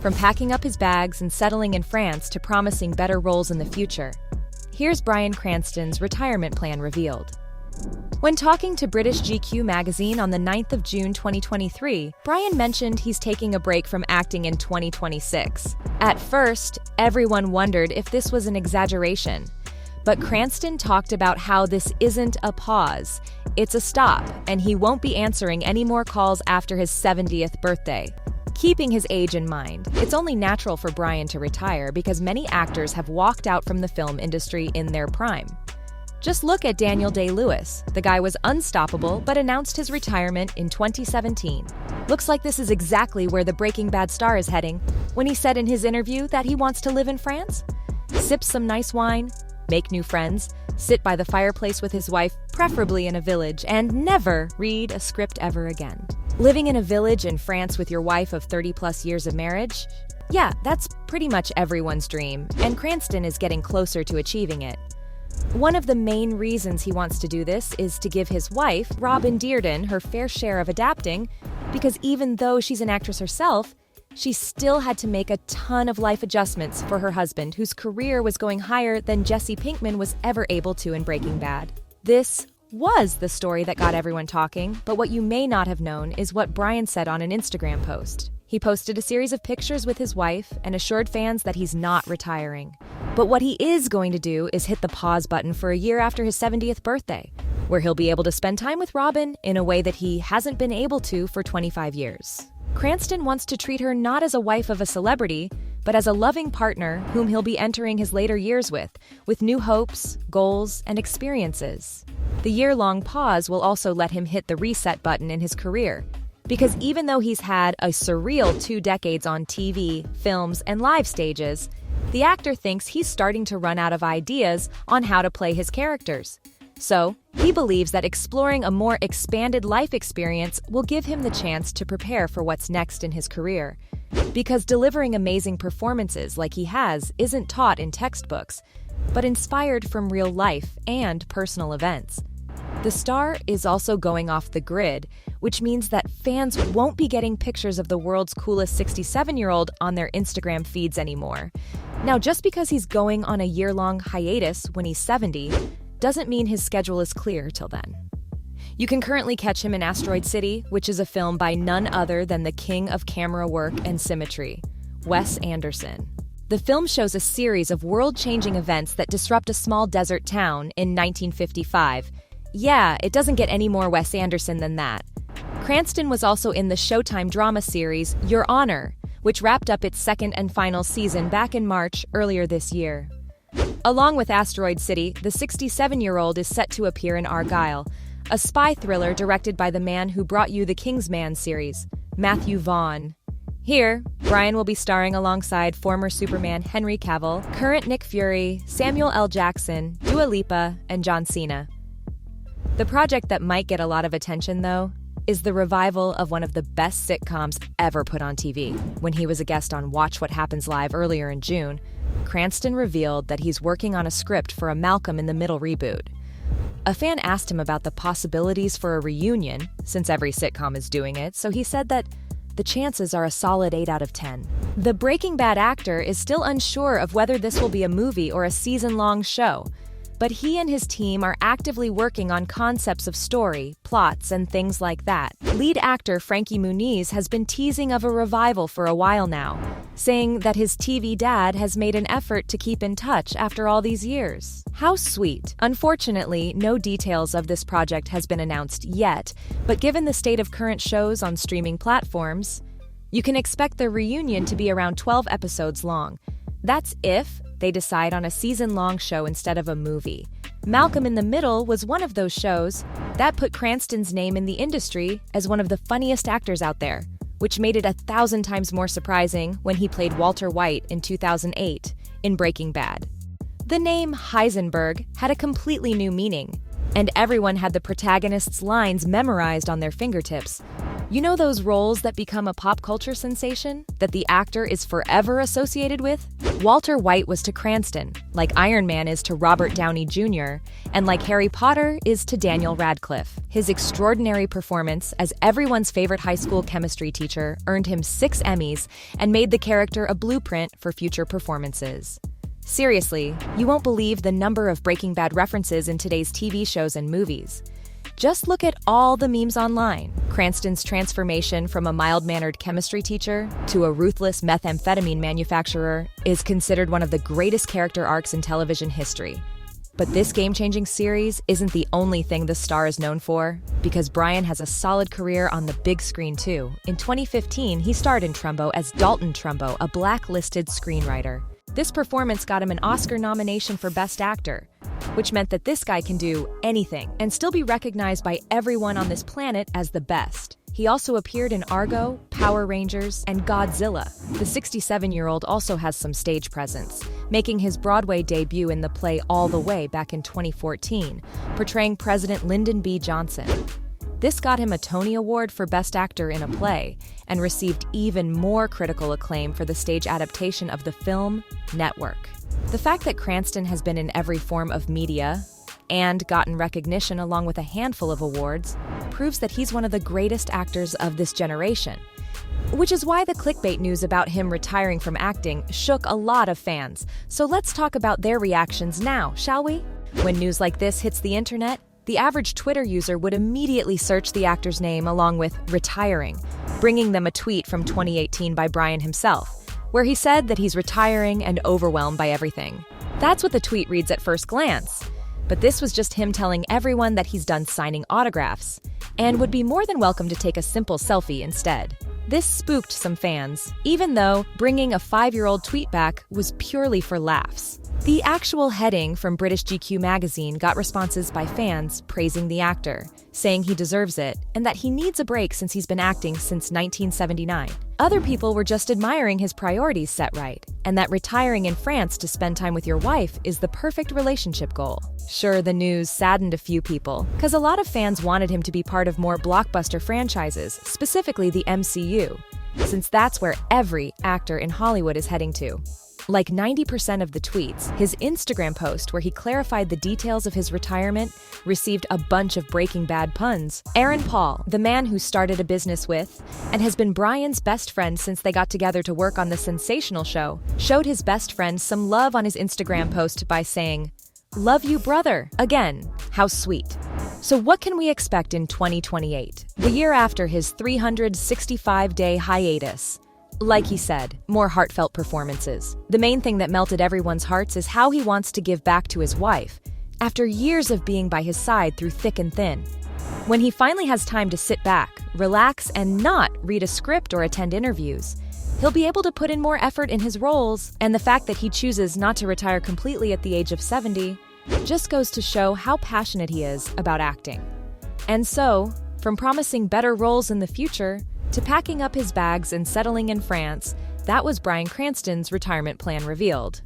from packing up his bags and settling in France to promising better roles in the future. Here's Bryan Cranston's retirement plan revealed. When talking to British GQ magazine on the 9th of June 2023, Bryan mentioned he's taking a break from acting in 2026. At first, everyone wondered if this was an exaggeration. But Cranston talked about how this isn't a pause, it's a stop, and he won't be answering any more calls after his 70th birthday. Keeping his age in mind, it's only natural for Bryan to retire because many actors have walked out from the film industry in their prime. Just look at Daniel Day-Lewis. The guy was unstoppable but announced his retirement in 2017. Looks like this is exactly where the Breaking Bad star is heading when he said in his interview that he wants to live in France, sip some nice wine, make new friends, sit by the fireplace with his wife, preferably in a village, and never read a script ever again. Living in a village in France with your wife of 30-plus years of marriage? Yeah, that's pretty much everyone's dream, and Cranston is getting closer to achieving it. One of the main reasons he wants to do this is to give his wife, Robin Dearden, her fair share of adapting, because even though she's an actress herself, she still had to make a ton of life adjustments for her husband, whose career was going higher than Jesse Pinkman was ever able to in Breaking Bad. This was the story that got everyone talking, but what you may not have known is what Bryan said on an Instagram post. He posted a series of pictures with his wife and assured fans that he's not retiring. But what he is going to do is hit the pause button for a year after his 70th birthday, where he'll be able to spend time with Robin in a way that he hasn't been able to for 25 years. Cranston wants to treat her not as a wife of a celebrity, but as a loving partner whom he'll be entering his later years with new hopes, goals, and experiences. The year-long pause will also let him hit the reset button in his career, because even though he's had a surreal 2 decades on TV, films, and live stages, the actor thinks he's starting to run out of ideas on how to play his characters. So, he believes that exploring a more expanded life experience will give him the chance to prepare for what's next in his career. Because delivering amazing performances like he has isn't taught in textbooks, but inspired from real life and personal events. The star is also going off the grid, which means that fans won't be getting pictures of the world's coolest 67-year-old on their Instagram feeds anymore. Now, just because he's going on a year-long hiatus when he's 70, doesn't mean his schedule is clear till then. You can currently catch him in Asteroid City, which is a film by none other than the king of camera work and symmetry, Wes Anderson. The film shows a series of world-changing events that disrupt a small desert town in 1955. Yeah, it doesn't get any more Wes Anderson than that. Cranston was also in the Showtime drama series Your Honor, which wrapped up its second and final season back in March earlier this year. Along with Asteroid City, the 67-year-old is set to appear in Argylle, a spy thriller directed by the man who brought you the Kingsman series, Matthew Vaughn. Here, Bryan will be starring alongside former Superman Henry Cavill, current Nick Fury, Samuel L. Jackson, Dua Lipa, and John Cena. The project that might get a lot of attention, though, is the revival of one of the best sitcoms ever put on TV. When he was a guest on Watch What Happens Live earlier in June, Cranston revealed that he's working on a script for a Malcolm in the Middle reboot. A fan asked him about the possibilities for a reunion, since every sitcom is doing it, so he said that the chances are a solid 8 out of 10. The Breaking Bad actor is still unsure of whether this will be a movie or a season-long show, but he and his team are actively working on concepts of story, plots, and things like that. Lead actor Frankie Muniz has been teasing of a revival for a while now, saying that his TV dad has made an effort to keep in touch after all these years. How sweet. Unfortunately, no details of this project has been announced yet, but given the state of current shows on streaming platforms, you can expect the reunion to be around 12 episodes long. That's if they decide on a season-long show instead of a movie. Malcolm in the Middle was one of those shows that put Cranston's name in the industry as one of the funniest actors out there, which made it 1,000 times more surprising when he played Walter White in 2008 in Breaking Bad. The name Heisenberg had a completely new meaning, and everyone had the protagonist's lines memorized on their fingertips. You know those roles that become a pop culture sensation that the actor is forever associated with? Walter White was to Cranston, like Iron Man is to Robert Downey Jr., and like Harry Potter is to Daniel Radcliffe. His extraordinary performance as everyone's favorite high school chemistry teacher earned him 6 Emmys and made the character a blueprint for future performances. Seriously, you won't believe the number of Breaking Bad references in today's TV shows and movies. Just look at all the memes online. Cranston's transformation from a mild-mannered chemistry teacher to a ruthless methamphetamine manufacturer is considered one of the greatest character arcs in television history. But this game-changing series isn't the only thing the star is known for, because Bryan has a solid career on the big screen too. In 2015, he starred in Trumbo as Dalton Trumbo, a blacklisted screenwriter. This performance got him an Oscar nomination for Best Actor, which meant that this guy can do anything and still be recognized by everyone on this planet as the best. He also appeared in Argo, Power Rangers, and Godzilla. The 67-year-old also has some stage presence, making his Broadway debut in the play All the Way back in 2014, portraying President Lyndon B. Johnson. This got him a Tony Award for Best Actor in a Play, and received even more critical acclaim for the stage adaptation of the film Network. The fact that Cranston has been in every form of media and gotten recognition along with a handful of awards proves that he's one of the greatest actors of this generation. Which is why the clickbait news about him retiring from acting shook a lot of fans. So let's talk about their reactions now, shall we? When news like this hits the internet, the average Twitter user would immediately search the actor's name along with retiring, bringing them a tweet from 2018 by Bryan himself, where he said that he's retiring and overwhelmed by everything. That's what the tweet reads at first glance. But this was just him telling everyone that he's done signing autographs, and would be more than welcome to take a simple selfie instead. This spooked some fans, even though bringing a 5-year-old tweet back was purely for laughs. The actual heading from British GQ magazine got responses by fans praising the actor, saying he deserves it and that he needs a break since he's been acting since 1979. Other people were just admiring his priorities set right, and that retiring in France to spend time with your wife is the perfect relationship goal. Sure, the news saddened a few people, because a lot of fans wanted him to be part of more blockbuster franchises, specifically the MCU, since that's where every actor in Hollywood is heading to. Like 90% of the tweets, his Instagram post where he clarified the details of his retirement received a bunch of Breaking Bad puns. Aaron Paul, the man who started a business with and has been Bryan's best friend since they got together to work on the sensational show, showed his best friend some love on his Instagram post by saying, "Love you, brother." Again, how sweet. So what can we expect in 2028, the year after his 365-day hiatus? Like he said, more heartfelt performances. The main thing that melted everyone's hearts is how he wants to give back to his wife, after years of being by his side through thick and thin. When he finally has time to sit back, relax, and not read a script or attend interviews, he'll be able to put in more effort in his roles, and the fact that he chooses not to retire completely at the age of 70 just goes to show how passionate he is about acting. And so, from promising better roles in the future to packing up his bags and settling in France, that was Bryan Cranston's retirement plan revealed.